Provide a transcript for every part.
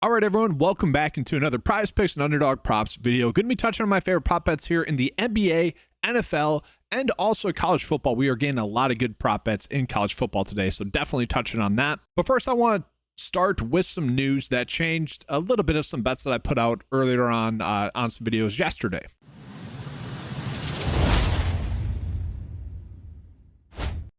All right, everyone, welcome back into another Prize Picks and Underdog Props video. Going to be touching on my favorite prop bets here in the NBA, NFL, and also college football. We are getting a lot of good prop bets in college football today, so definitely touching on that. But first, I want to start with some news that changed a little bit of some bets that I put out earlier on some videos yesterday.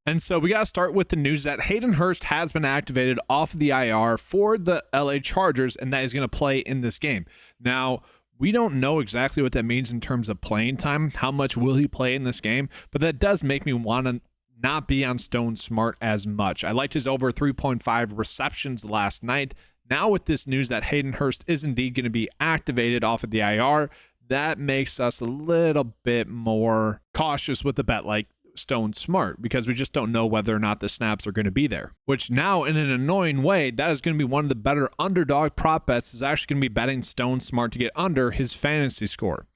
And so we got to start with the news that Hayden Hurst has been activated off of the IR for the LA Chargers, and that he's going to play in this game. Now, we don't know exactly what that means in terms of playing time. How much will he play in this game? But that does make me want to not be on Stone Smart as much. I liked his over 3.5 receptions last night. Now with this news that Hayden Hurst is indeed going to be activated off of the IR, that makes us a little bit more cautious with the bet like Stone Smart, because we just don't know whether or not the snaps are going to be there, which now in an annoying way, that is going to be one of the better underdog prop bets, is actually going to be betting Stone Smart to get under his fantasy score.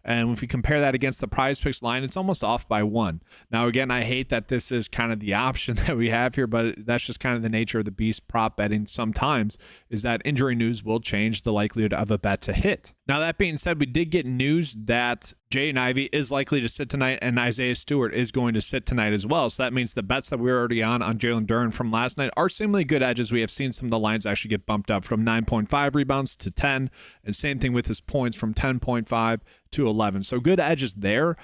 And if we compare that against the PrizePicks line, it's almost off by 1. Now, again, I hate that this is kind of the option that we have here, but that's just kind of the nature of the beast prop betting sometimes, is that injury news will change the likelihood of a bet to hit. Now, that being said, we did get news that Jaden Ivey is likely to sit tonight, and Isaiah Stewart is going to sit tonight as well. So that means the bets that we were already on Jalen Duren from last night are seemingly good edges. We have seen some of the lines actually get bumped up from 9.5 rebounds to 10, and same thing with his points from 10.5 to 11. So good edges there.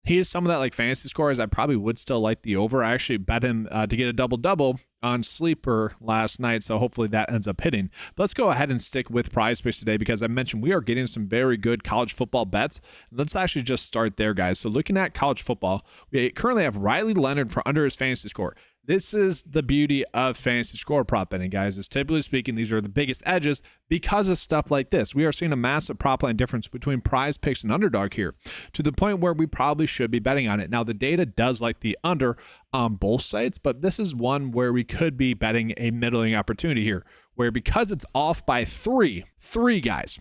He is some of that like fantasy scores. I probably would still like the over. I actually bet him to get a double-double on Sleeper last night, so hopefully that ends up hitting. But let's go ahead and stick with PrizePicks today, because I mentioned we are getting some very good college football bets. Let's actually just start there, guys. So looking at college football, we currently have Riley Leonard for under his fantasy score. This is the beauty of fantasy score prop betting, guys, is typically speaking, these are the biggest edges because of stuff like this. We are seeing a massive prop line difference between PrizePicks and Underdog here, to the point where we probably should be betting on it. Now, the data does like the under on both sites, but this is one where we could be betting a middling opportunity here, where because it's off by three guys,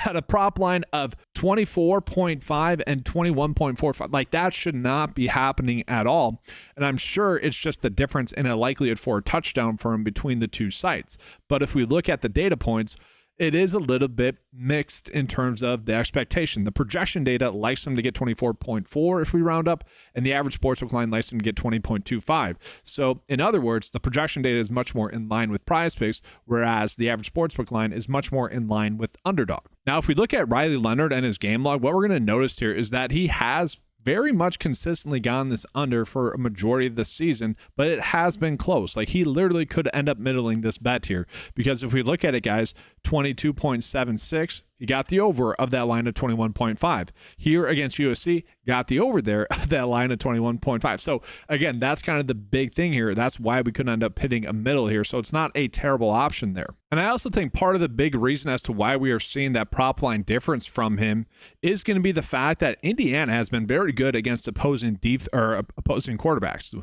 at a prop line of 24.5 and 21.45. Like, that should not be happening at all. And I'm sure it's just the difference in a likelihood for a touchdown for him between the two sites. But if we look at the data points, it is a little bit mixed in terms of the expectation. The projection data likes them to get 24.4 if we round up, and the average sportsbook line likes them to get 20.25. So in other words, the projection data is much more in line with PrizePicks, whereas the average sportsbook line is much more in line with Underdog. Now, if we look at Riley Leonard and his game log, what we're going to notice here is that he has very much consistently gone this under for a majority of the season, but it has been close. Like, he literally could end up middling this bet here, because if we look at it, guys, 22.76, he got the over of that line of 21.5. Here against USC, got the over there of that line of 21.5. So again, that's kind of the big thing here. That's why we couldn't end up hitting a middle here. So it's not a terrible option there. And I also think part of the big reason as to why we are seeing that prop line difference from him is going to be the fact that Indiana has been very good against opposing quarterbacks,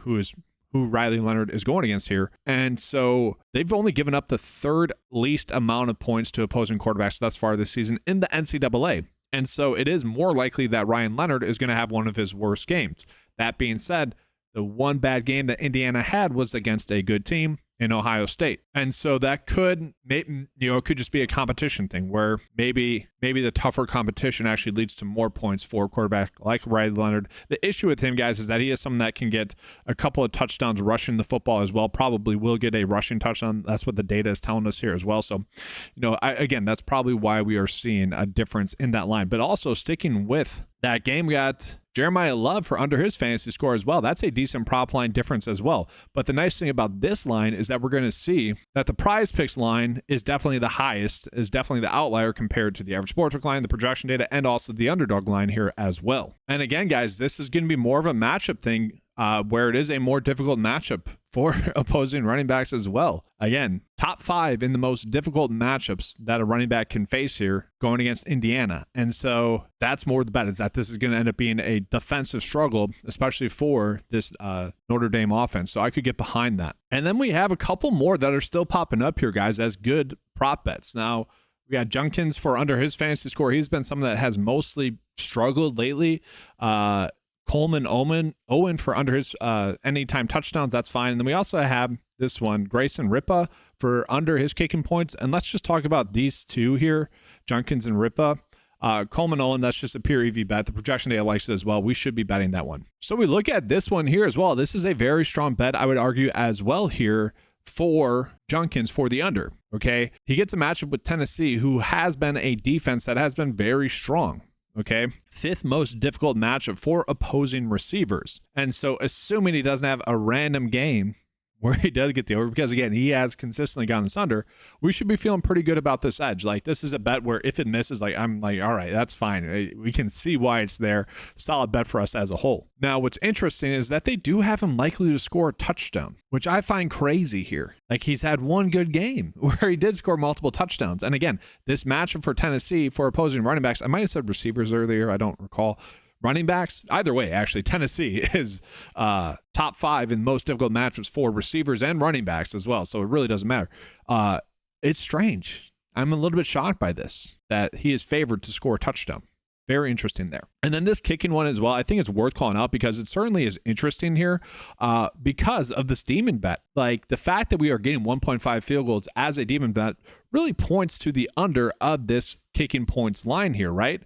who Riley Leonard is going against here. And so they've only given up the third least amount of points to opposing quarterbacks thus far this season in the NCAA. And so it is more likely that Ryan Leonard is going to have one of his worst games. That being said, the one bad game that Indiana had was against a good team in Ohio State. And so that could, it could just be a competition thing where maybe the tougher competition actually leads to more points for a quarterback like Riley Leonard. The issue with him, guys, is that he is someone that can get a couple of touchdowns rushing the football as well. Probably will get a rushing touchdown. That's what the data is telling us here as well. So, again, that's probably why we are seeing a difference in that line. But also sticking with that game, we got Jeremiah Love for under his fantasy score as well. That's a decent prop line difference as well. But the nice thing about this line is that we're going to see that the PrizePicks line is definitely the highest, is definitely the outlier compared to the average sportsbook line, the projection data, and also the Underdog line here as well. And again, guys, this is going to be more of a matchup thing, where it is a more difficult matchup for opposing running backs as well. Again, top 5 in the most difficult matchups that a running back can face here going against Indiana. And so that's more the bet, is that this is going to end up being a defensive struggle, especially for this Notre Dame offense. So I could get behind that. And then we have a couple more that are still popping up here, guys, as good prop bets. Now, we got Junkins for under his fantasy score. He's been someone that has mostly struggled lately. Coleman Owen for under his anytime touchdowns. That's fine. And then we also have this one, Grayson Ripa for under his kicking points. And let's just talk about these two here, Junkins and Ripa. Coleman Olin, that's just a pure EV bet. The projection data likes it as well. We should be betting that one. So we look at this one here as well. This is a very strong bet, I would argue, as well here for Junkins for the under. Okay. He gets a matchup with Tennessee, who has been a defense that has been very strong. Okay. 5th most difficult matchup for opposing receivers. And so assuming he doesn't have a random game where he does get the over, because again, he has consistently gotten this under, we should be feeling pretty good about this edge. Like, this is a bet where if it misses, like, I'm like, all right, that's fine. We can see why it's there. Solid bet for us as a whole. Now, what's interesting is that they do have him likely to score a touchdown, which I find crazy here. Like, he's had one good game where he did score multiple touchdowns. And again, this matchup for Tennessee for opposing running backs, I might have said receivers earlier, I don't recall. Running backs, either way, actually, Tennessee is top 5 in most difficult matchups for receivers and running backs as well. So it really doesn't matter. It's strange. I'm a little bit shocked by this, that he is favored to score a touchdown. Very interesting there. And then this kicking one as well, I think it's worth calling out because it certainly is interesting here because of this demon bet. Like, the fact that we are getting 1.5 field goals as a demon bet really points to the under of this kicking points line here, right?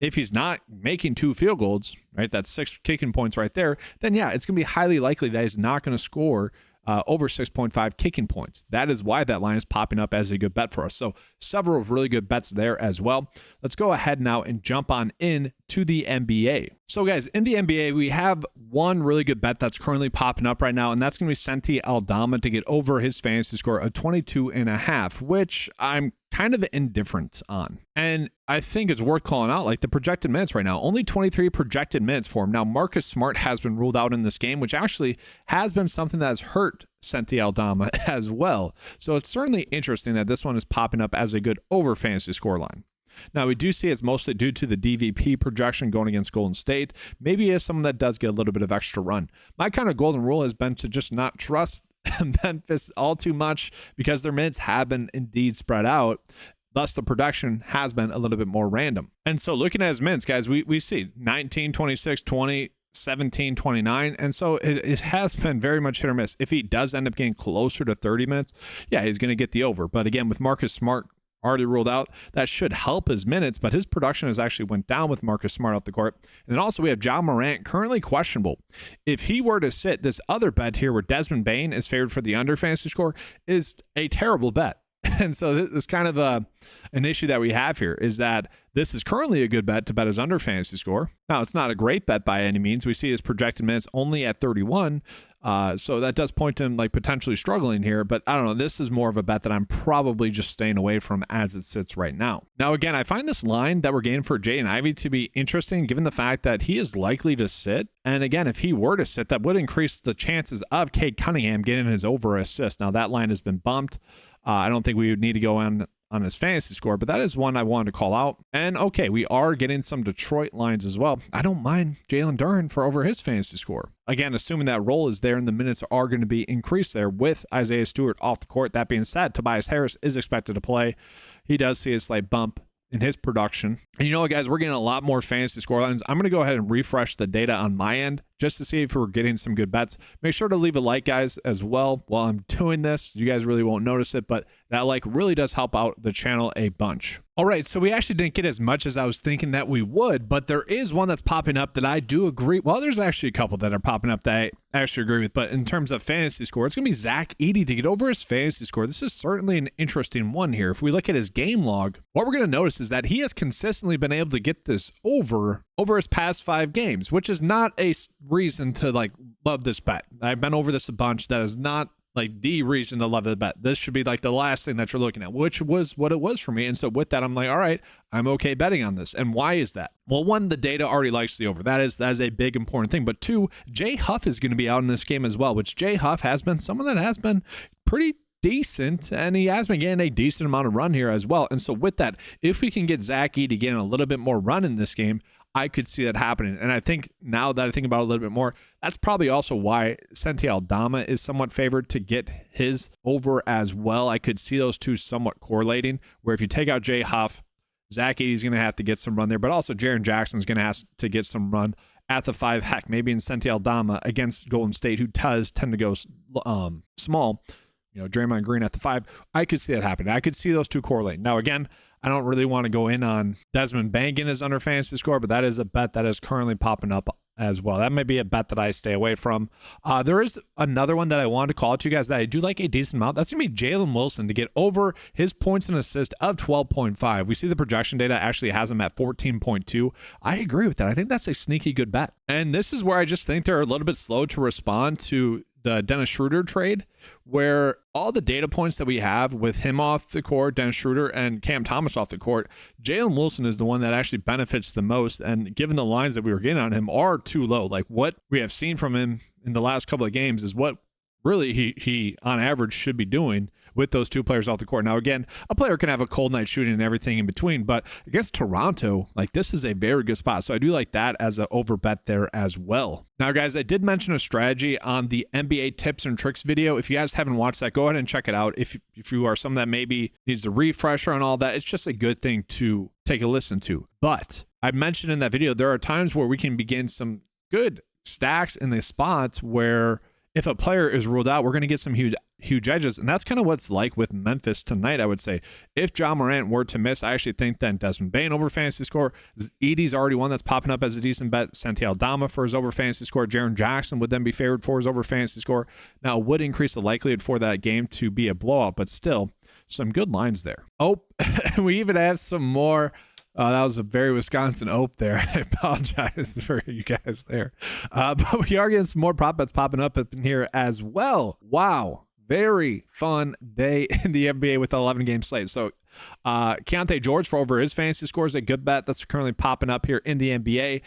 If he's not making 2 field goals, right, that's 6 kicking points right there, then yeah, it's going to be highly likely that he's not going to score over 6.5 kicking points. That is why that line is popping up as a good bet for us. So several really good bets there as well. Let's go ahead now and jump on in to the NBA. So guys, in the NBA, we have one really good bet that's currently popping up right now, and that's going to be Santi Aldama to get over his fantasy score of 22.5, which I'm kind of indifferent on. And I think it's worth calling out, like, the projected minutes right now, only 23 projected minutes for him. Now, Marcus Smart has been ruled out in this game, which actually has been something that has hurt Santi Aldama as well. So it's certainly interesting that this one is popping up as a good over fantasy score line. Now, we do see it's mostly due to the DVP projection going against Golden State. Maybe it's someone that does get a little bit of extra run. My kind of golden rule has been to just not trust Memphis all too much because their minutes have been indeed spread out. Thus, the production has been a little bit more random. And so looking at his minutes, guys, we see 19, 26, 20, 17, 29. And so it has been very much hit or miss. If he does end up getting closer to 30 minutes, yeah, he's going to get the over. But again, with Marcus Smart already ruled out, that should help his minutes, but his production has actually went down with Marcus Smart off the court. And then also we have John Morant currently questionable. If he were to sit, this other bet here where Desmond Bane is favored for the under fantasy score is a terrible bet. And so this is kind of an issue that we have here is that this is currently a good bet to bet his under fantasy score. Now, it's not a great bet by any means. We see his projected minutes only at 31. So that does point to him like potentially struggling here, but I don't know. This is more of a bet that I'm probably just staying away from as it sits right now. Now, again, I find this line that we're getting for Jaden Ivey to be interesting given the fact that he is likely to sit. And again, if he were to sit, that would increase the chances of Cade Cunningham getting his over assist. Now, that line has been bumped. I don't think we would need to go on his fantasy score, but that is one I wanted to call out. And okay, we are getting some Detroit lines as well. I don't mind Jalen Duren for over his fantasy score. Again, assuming that role is there and the minutes are going to be increased there with Isaiah Stewart off the court. That being said, Tobias Harris is expected to play. He does see a slight bump in his production. And you know what, guys, we're getting a lot more fantasy score lines. I'm going to go ahead and refresh the data on my end just to see if we're getting some good bets. Make sure to leave a like, guys, as well while I'm doing this. You guys really won't notice it, but that like really does help out the channel a bunch. All right, so we actually didn't get as much as I was thinking that we would, but there is one that's popping up that I do agree. Well, there's actually a couple that are popping up that I actually agree with, but in terms of fantasy score, it's going to be Zach Edey to get over his fantasy score. This is certainly an interesting one here. If we look at his game log, what we're going to notice is that he has consistently been able to get this over his past 5 games, which is not a reason to like love this bet. I've been over this a bunch. That is not like the reason to love the bet. This should be like the last thing that you're looking at, which was what it was for me. And so with that, I'm like, all right, I'm okay betting on this. And why is that? Well, one, the data already likes the over. That is a big important thing. But 2, Jay Huff is going to be out in this game as well, which Jay Huff has been someone that has been pretty decent, and he has been getting a decent amount of run here as well. And so with that, if we can get Zach Edey getting a little bit more run in this game, I could see that happening. And I think now that I think about it a little bit more, that's probably also why Santi Aldama is somewhat favored to get his over as well. I could see those two somewhat correlating, where if you take out Jay Huff, Zach Edey's going to have to get some run there, but also Jaren Jackson's going to have to get some run at the 5. Heck, maybe in Santi Aldama against Golden State, who does tend to go small. You know, Draymond Green at the 5. I could see that happening. I could see those two correlate. Now, again, I don't really want to go in on Desmond Bane as under fantasy score, but that is a bet that is currently popping up as well. That might be a bet that I stay away from. There is another one that I wanted to call out to you guys that I do like a decent amount. That's going to be Jalen Wilson to get over his points and assists of 12.5. We see the projection data actually has him at 14.2. I agree with that. I think that's a sneaky good bet. And this is where I just think they're a little bit slow to respond to the Dennis Schroeder trade, where all the data points that we have with him off the court, Dennis Schroeder, and Cam Thomas off the court, Jalen Wilson is the one that actually benefits the most. And given the lines that we were getting on him are too low, like what we have seen from him in the last couple of games is what really he on average should be doing with those two players off the court. Now, again, a player can have a cold night shooting and everything in between, but against Toronto, like this is a very good spot. So I do like that as an over bet there as well. Now, guys, I did mention a strategy on the NBA tips and tricks video. If you guys haven't watched that, go ahead and check it out. If you are someone that maybe needs a refresher on all that, it's just a good thing to take a listen to. But I mentioned in that video, there are times where we can begin some good stacks in the spots where if a player is ruled out, we're going to get some huge edges. And that's kind of what's like with Memphis tonight, I would say. If Ja Morant were to miss, I actually think then Desmond Bane over fantasy score. Edie's already one that's popping up as a decent bet. Santi Aldama for his over fantasy score. Jaren Jackson would then be favored for his over fantasy score. Now, it would increase the likelihood for that game to be a blowout, but still, some good lines there. We even have some more. That was a very Wisconsin ope there. I apologize for you guys there. But we are getting some more prop bets popping up in here as well. Wow. Very fun day in the NBA with an 11-game slate. So Keontae George for over his fantasy score is a good bet. That's currently popping up here in the NBA.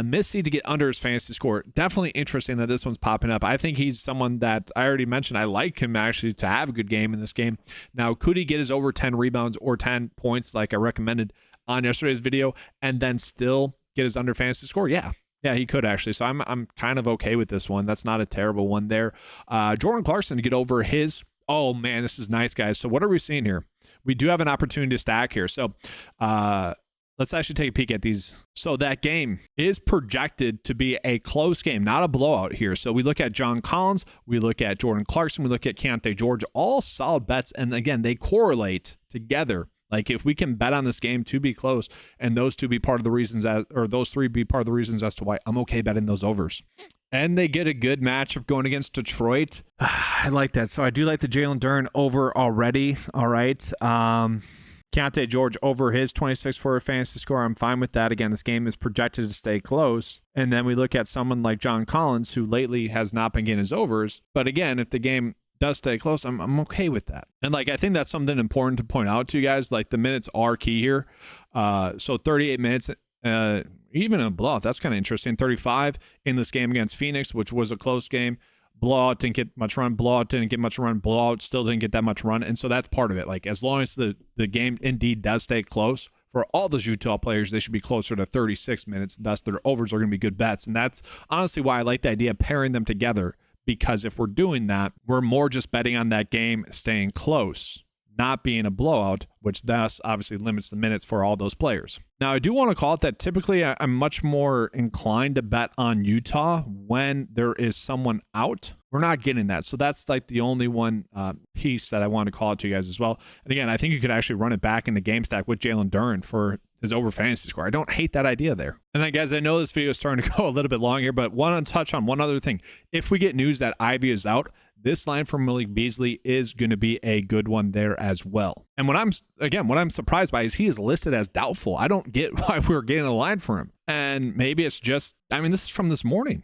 Missy to get under his fantasy score. Definitely interesting that this one's popping up. I think he's someone that I already mentioned. I like him actually to have a good game in this game. Now, could he get his over 10 rebounds or 10 points like I recommended on yesterday's video and then still get his under fantasy score? Yeah, he could actually. So I'm kind of okay with this one. That's not a terrible one there. Jordan Clarkson to get over his. Oh man, this is nice, guys. So what are we seeing here? We do have an opportunity to stack here. So let's actually take a peek at these. So that game is projected to be a close game, not a blowout here. So we look at John Collins, we look at Jordan Clarkson, we look at Keontae George, all solid bets. And again, they correlate together. Like if we can bet on this game to be close and those two be part of the reasons those three be part of the reasons as to why I'm okay betting those overs. And they get a good matchup going against Detroit. I like that. So I do like the Jalen Duren over already. All right. Keontae George over his 26 for a fantasy score. I'm fine with that. Again, this game is projected to stay close. And then we look at someone like John Collins, who lately has not been getting his overs. But again, if the game does stay close, I'm okay with that. And like I think that's something important to point out to you guys. Like the minutes are key here. So 38 minutes, even in a blowout, that's kind of interesting. 35 in this game against Phoenix, which was a close game. Blowout didn't get much run. Blowout didn't get much run. Blowout still didn't get that much run. And so that's part of it. Like as long as the game indeed does stay close, for all those Utah players, they should be closer to 36 minutes. Thus, their overs are going to be good bets. And that's honestly why I like the idea of pairing them together. Because if we're doing that, we're more just betting on that game staying close, not being a blowout, which thus obviously limits the minutes for all those players. Now, I do want to call it that typically I'm much more inclined to bet on Utah when there is someone out. We're not getting that. So that's like the only one piece that I want to call it to you guys as well. And again, I think you could actually run it back in the game stack with Jalen Duren for his over fantasy score. I don't hate that idea there. And then, guys, I know this video is starting to go a little bit long here, but want to touch on one other thing. If we get news that Ivy is out, this line from Malik Beasley is going to be a good one there as well. And what I'm surprised by is he is listed as doubtful. I don't get why we're getting a line for him. And maybe it's just, this is from this morning.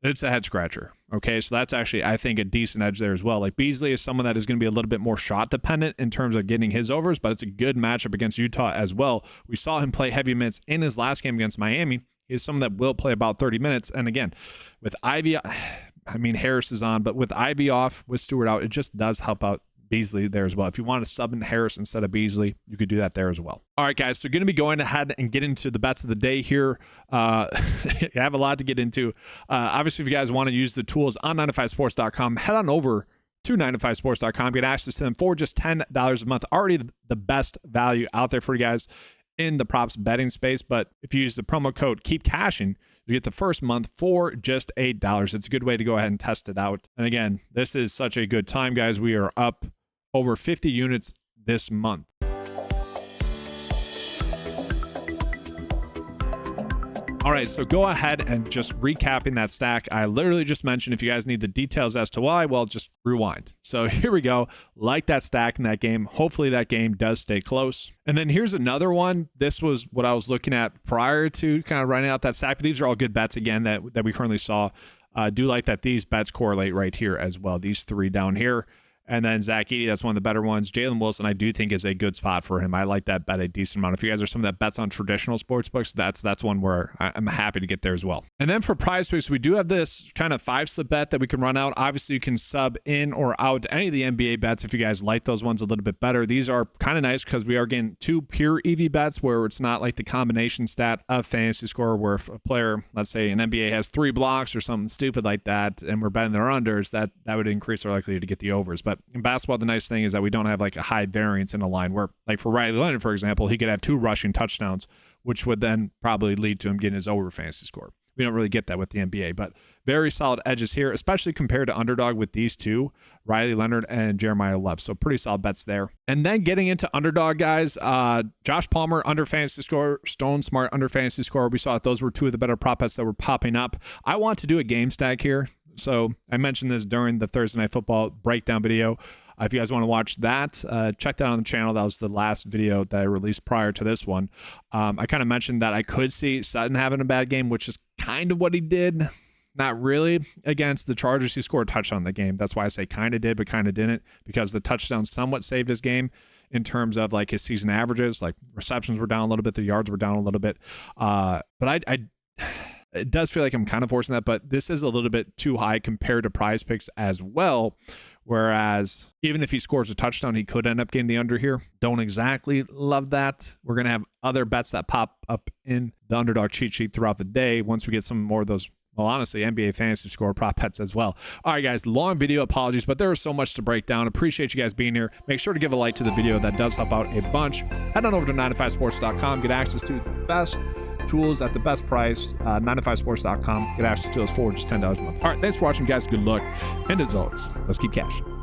It's a head scratcher. Okay, so that's actually, I think, a decent edge there as well. Like Beasley is someone that is going to be a little bit more shot dependent in terms of getting his overs, but it's a good matchup against Utah as well. We saw him play heavy minutes in his last game against Miami. He's someone that will play about 30 minutes. And again, with Ivy, Harris is on, but with Ivy off, with Stewart out, it just does help out Beasley there as well. If you want to sub in Harris instead of Beasley, you could do that there as well. All right, guys, so going to be going ahead and get into the bets of the day here. I have a lot to get into. Obviously, if you guys want to use the tools on 9to5sports.com, head on over to 9to5sports.com. Get access to them for just $10 a month. Already the best value out there for you guys in the props betting space. But if you use the promo code Keep Cashing, You get the first month for just $8. It's a good way to go ahead and test it out. And again, this is such a good time, guys. We are up over 50 units this month. All right, so go ahead and just recapping that stack. I literally just mentioned if you guys need the details as to why, well, just rewind. So here we go. Like that stack in that game. Hopefully that game does stay close. And then here's another one. This was what I was looking at prior to kind of running out that stack. But these are all good bets, again, that we currently saw. Do like that these bets correlate right here as well. These three down here. And then Zach Edey, that's one of the better ones. Jalen Wilson, I do think is a good spot for him. I like that bet a decent amount. If you guys are someone that bets on traditional sports books, that's one where I'm happy to get there as well. And then for PrizePicks, we do have this kind of 5-slip bet that we can run out. Obviously, you can sub in or out any of the NBA bets if you guys like those ones a little bit better. These are kind of nice because we are getting 2 pure EV bets where it's not like the combination stat of fantasy score where if a player, let's say an NBA has 3 blocks or something stupid like that, and we're betting their unders, that would increase our likelihood to get the overs. But in basketball, the nice thing is that we don't have like a high variance in a line where, like for Riley Leonard, for example, he could have 2 rushing touchdowns, which would then probably lead to him getting his over fantasy score. We don't really get that with the NBA, but very solid edges here, especially compared to Underdog with these two, Riley Leonard and Jeremiah Love. So pretty solid bets there. And then getting into Underdog, guys, Josh Palmer under fantasy score, Stone Smart under fantasy score. We saw that those were 2 of the better prop bets that were popping up. I want to do a game stack here. So I mentioned this during the Thursday Night Football breakdown video. If you guys want to watch that, check that on the channel. That was the last video that I released prior to this one. I kind of mentioned that I could see Sutton having a bad game, which is kind of what he did. Not really against the Chargers. He scored a touchdown in the game. That's why I say kind of did, but kind of didn't, because the touchdown somewhat saved his game in terms of like his season averages. Like receptions were down a little bit, the yards were down a little bit. But it does feel like I'm kind of forcing that, but this is a little bit too high compared to PrizePicks as well. Whereas even if he scores a touchdown, he could end up getting the under here. Don't exactly love that. We're going to have other bets that pop up in the Underdog cheat sheet throughout the day once we get some more of those, well, honestly, NBA fantasy score prop bets as well. All right, guys, long video, apologies, but there is so much to break down. Appreciate you guys being here. Make sure to give a like to the video. That does help out a bunch. Head on over to 9to5sports.com. Get access to the best tools at the best price. 9to5sports.com. Get access to those for just $10 a month. All right, thanks for watching, guys. Good luck. And as always, let's keep cashing.